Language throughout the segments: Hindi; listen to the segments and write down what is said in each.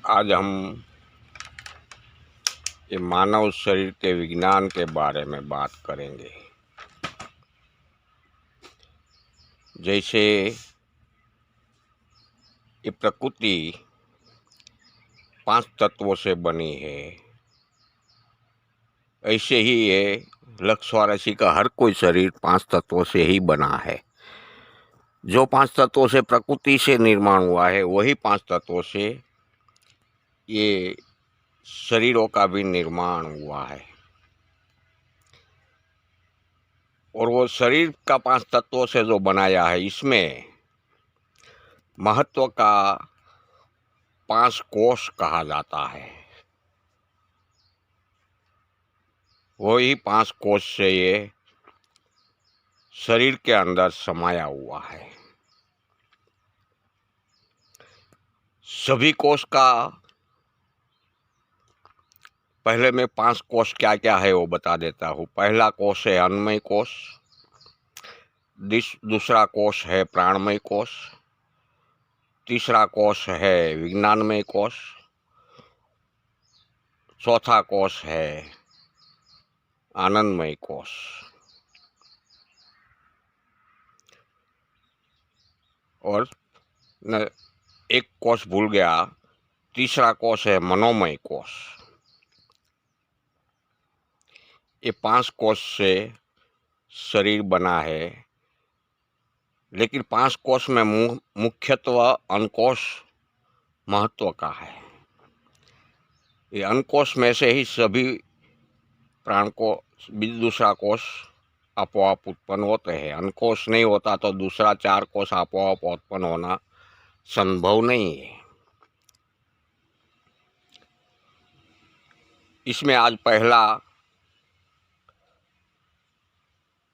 आज हम ये मानव शरीर के विज्ञान के बारे में बात करेंगे। जैसे ये प्रकृति 5 तत्वों से बनी है, ऐसे ही ये लक्षवाराशि का हर कोई शरीर 5 तत्वों से ही बना है। जो 5 तत्वों से प्रकृति से निर्माण हुआ है, वही 5 तत्वों से ये शरीरों का भी निर्माण हुआ है। और वो शरीर का 5 तत्वों से जो बनाया है, इसमें महत्व का 5 कोश कहा जाता है। वही 5 कोश से ये शरीर के अंदर समाया हुआ है। सभी कोश का पहले मैं 5 कोश क्या क्या है वो बता देता हूँ। पहला कोश है अन्नमय कोश, दूसरा कोश है प्राणमय कोश, तीसरा कोश है विज्ञानमय कोश, चौथा कोश है आनंदमय कोश, और एक कोश भूल गया, तीसरा कोश है मनोमय कोश। ये 5 कोश से शरीर बना है, लेकिन 5 कोश में मुख्यत्व अंकोश महत्व का है। ये अंकोश में से ही सभी प्राण को दूसरा कोश अपोआप उत्पन्न होते हैं। अंकोश नहीं होता तो दूसरा 4 कोश अपोआप उत्पन्न होना संभव नहीं है। इसमें आज पहला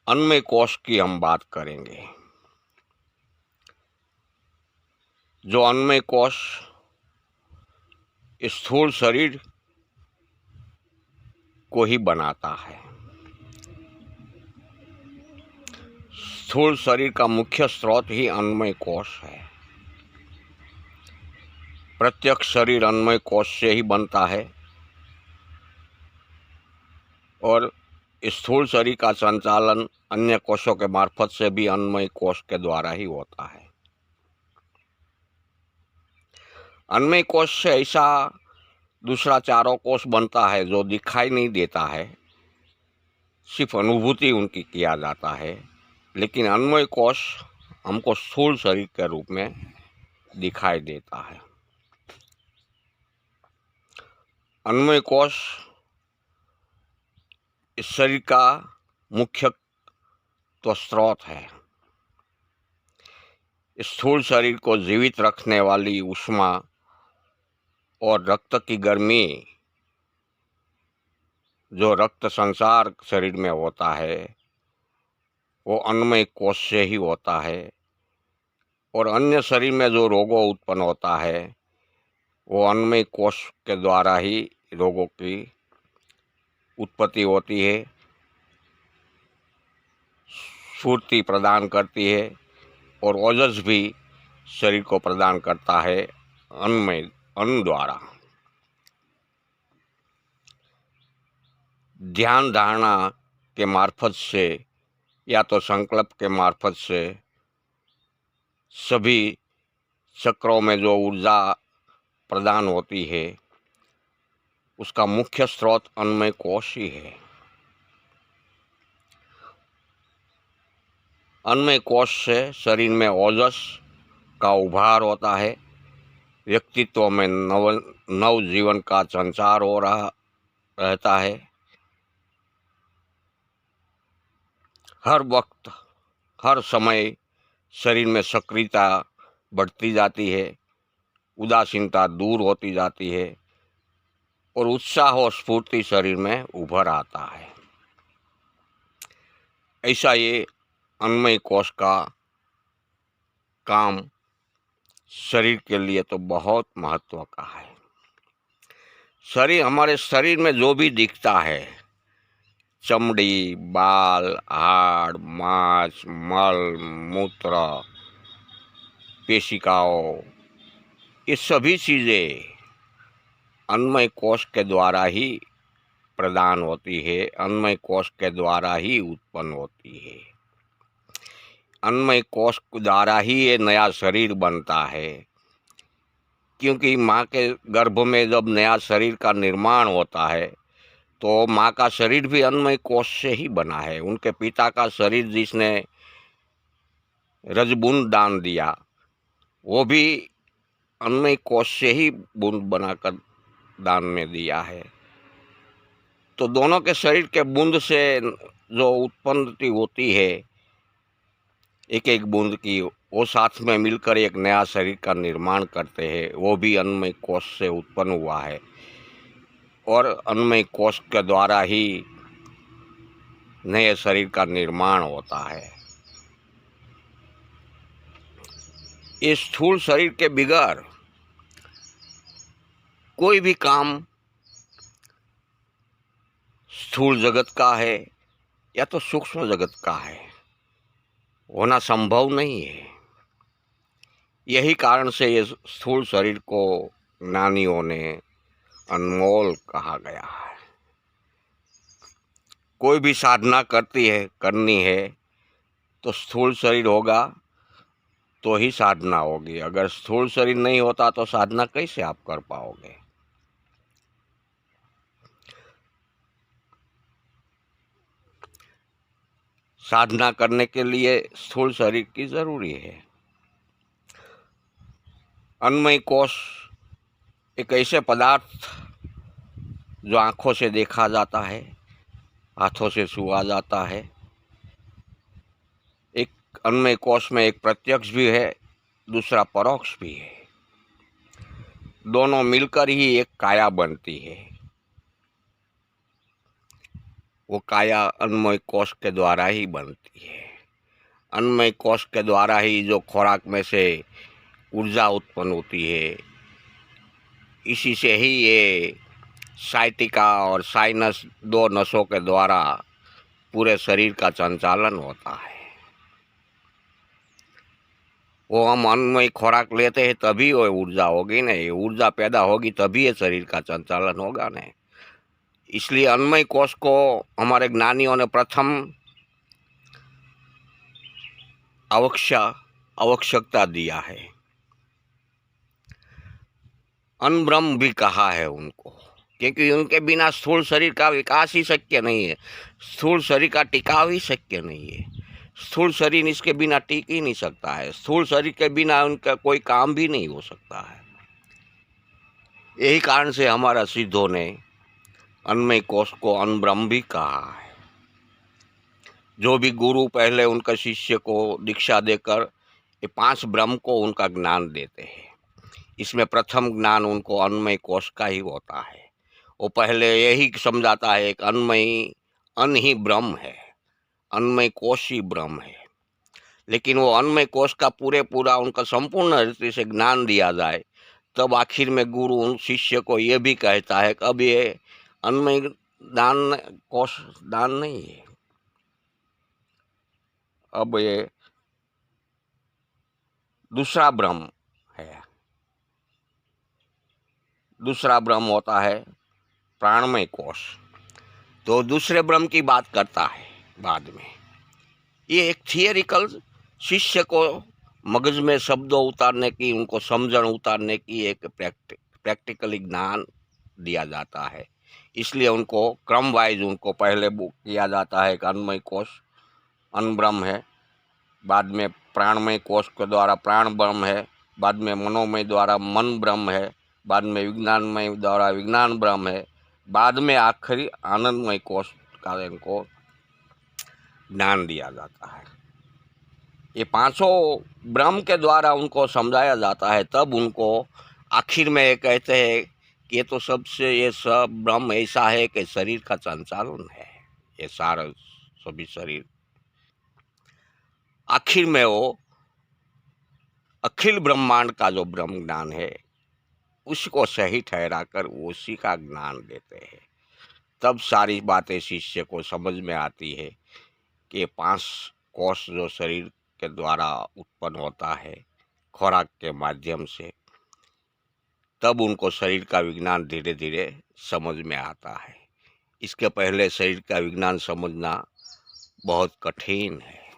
अन्नमय कोश की हम बात करेंगे। जो अन्नमय कोश स्थूल शरीर को ही बनाता है। स्थूल शरीर का मुख्य स्रोत ही अन्नमय कोश है। प्रत्येक शरीर अन्नमय कोश से ही बनता है, और स्थूल शरीर का संचालन अन्य कोशों के मार्फत से भी अन्नमय कोश के द्वारा ही होता है। अन्नमय कोश से ऐसा दूसरा चारों कोश बनता है जो दिखाई नहीं देता है, सिर्फ अनुभूति उनकी किया जाता है। लेकिन अन्नमय कोश हमको स्थूल शरीर के रूप में दिखाई देता है। अन्नमय कोश इस शरीर का मुख्य तो स्रोत है। स्थूल शरीर को जीवित रखने वाली ऊष्मा और रक्त की गर्मी, जो रक्त संचार शरीर में होता है, वो अन्नमय कोश से ही होता है। और अन्य शरीर में जो रोगों उत्पन्न होता है, वो अन्नमय कोश के द्वारा ही रोगों की उत्पत्ति होती है, स्फूर्ति प्रदान करती है, और ओजस भी शरीर को प्रदान करता है अन्न द्वारा। ध्यान धारणा के मार्फत से या तो संकल्प के मार्फत से सभी चक्रों में जो ऊर्जा प्रदान होती है, उसका मुख्य स्रोत अन्नमय कोश ही है। अन्नमय कोश से शरीर में ओजस का उभार होता है, व्यक्तित्व में नव जीवन का संचार हो रहा रहता है। हर वक्त हर समय शरीर में सक्रियता बढ़ती जाती है, उदासीनता दूर होती जाती है, और उत्साह और स्फूर्ति शरीर में उभर आता है। ऐसा ये अन्नमय कोश का काम शरीर के लिए तो बहुत महत्व का है। हमारे शरीर में जो भी दिखता है, चमड़ी, बाल, हाड़, मांस, मल, मूत्र, पेशिकाओं, ये सभी चीज़ें अन्नमय कोश के द्वारा ही प्रदान होती है, अन्नमय कोश के द्वारा ही उत्पन्न होती है। अन्नमय कोश द्वारा ही ये नया शरीर बनता है, क्योंकि माँ के गर्भ में जब नया शरीर का निर्माण होता है तो माँ का शरीर भी अन्नमय कोश से ही बना है। उनके पिता का शरीर जिसने रजबूंद दान दिया वो भी अन्नमय कोश से ही बूंद बनाकर दान में दिया है। तो दोनों के शरीर के बूंद से जो उत्पत्ति होती है एक एक बूंद की, वो साथ में मिलकर एक नया शरीर का निर्माण करते हैं। वो भी अन्नमय कोश से उत्पन्न हुआ है और अन्नमय कोश के द्वारा ही नए शरीर का निर्माण होता है। इस स्थूल शरीर के बिगैर कोई भी काम स्थूल जगत का है या तो सूक्ष्म जगत का है होना संभव नहीं है। यही कारण से ये स्थूल शरीर को ज्ञानियों ने अनमोल कहा गया है। कोई भी साधना करनी है तो स्थूल शरीर होगा तो ही साधना होगी। अगर स्थूल शरीर नहीं होता तो साधना कैसे आप कर पाओगे। साधना करने के लिए स्थूल शरीर की जरूरी है। अन्नमय कोश एक ऐसे पदार्थ जो आंखों से देखा जाता है, हाथों से छुआ जाता है। एक अन्नमय कोश में एक प्रत्यक्ष भी है, दूसरा परोक्ष भी है। दोनों मिलकर ही एक काया बनती है। वो काया अन्नमय कोश के द्वारा ही बनती है। अन्नमय कोश के द्वारा ही जो खुराक में से ऊर्जा उत्पन्न होती है, इसी से ही ये साइटिका और साइनस दो नसों के द्वारा पूरे शरीर का संचालन होता है। वो हम अन्नमय खुराक लेते हैं तभी वो ऊर्जा होगी ना, ये ऊर्जा पैदा होगी तभी ये शरीर का संचालन होगा ना। इसलिए अन्नमय कोश को हमारे ज्ञानियों ने प्रथम आवश्यकता दिया है। अन्न ब्रह्म भी कहा है उनको, क्योंकि उनके बिना स्थूल शरीर का विकास ही शक्य नहीं है, स्थूल शरीर का टिकाव ही शक्य नहीं है। स्थूल शरीर इसके बिना टिक ही नहीं सकता है। स्थूल शरीर के बिना उनका कोई काम भी नहीं हो सकता है। यही कारण से हमारा सिद्धों ने अन्नमय कोश को अन्न ब्रह्म भी कहा है। जो भी गुरु पहले उनका शिष्य को दीक्षा देकर ये 5 ब्रह्म को उनका ज्ञान देते हैं। इसमें प्रथम ज्ञान उनको अन्नमय कोश का ही होता है। वो पहले यही समझाता है कि अन्न ही ब्रह्म है, अन्नमय कोश ही ब्रह्म है। लेकिन वो अन्नमय कोश का पूरा उनका संपूर्ण रीति से ज्ञान दिया जाए तब आखिर में गुरु उन शिष्य को ये भी कहता है कि अब ये अन्नमय कोश दान नहीं है, अब ये दूसरा ब्रह्म है। दूसरा ब्रह्म होता है प्राणमय कोश। तो दूसरे ब्रह्म की बात करता है बाद में। ये एक थियरिकल शिष्य को मगज में शब्दों उतारने की, उनको समझण उतारने की एक प्रैक्टिकली ज्ञान दिया जाता है। इसलिए उनको क्रम वाइज उनको पहले किया जाता है कि अन्नमय कोश अन्न ब्रह्म है, बाद में प्राणमय कोश के द्वारा प्राण ब्रह्म है, बाद में मनोमय द्वारा मन ब्रह्म है, बाद में विज्ञानमय द्वारा विज्ञान ब्रह्म है, बाद में आखिरी आनंदमय कोश का इनको ज्ञान दिया जाता है। ये 5 ब्रह्म के द्वारा उनको समझाया जाता है, तब उनको आखिर में ये कहते हैं कि ये तो ये सब ब्रह्म ऐसा है कि शरीर का संचालन है, ये सारा सभी शरीर। आखिर में वो अखिल ब्रह्मांड का जो ब्रह्म ज्ञान है उसको सही ठहराकर उसी का ज्ञान देते हैं। तब सारी बातें शिष्य को समझ में आती है कि 5 कोश जो शरीर के द्वारा उत्पन्न होता है खुराक के माध्यम से, तब उनको शरीर का विज्ञान धीरे धीरे समझ में आता है। इसके पहले शरीर का विज्ञान समझना बहुत कठिन है।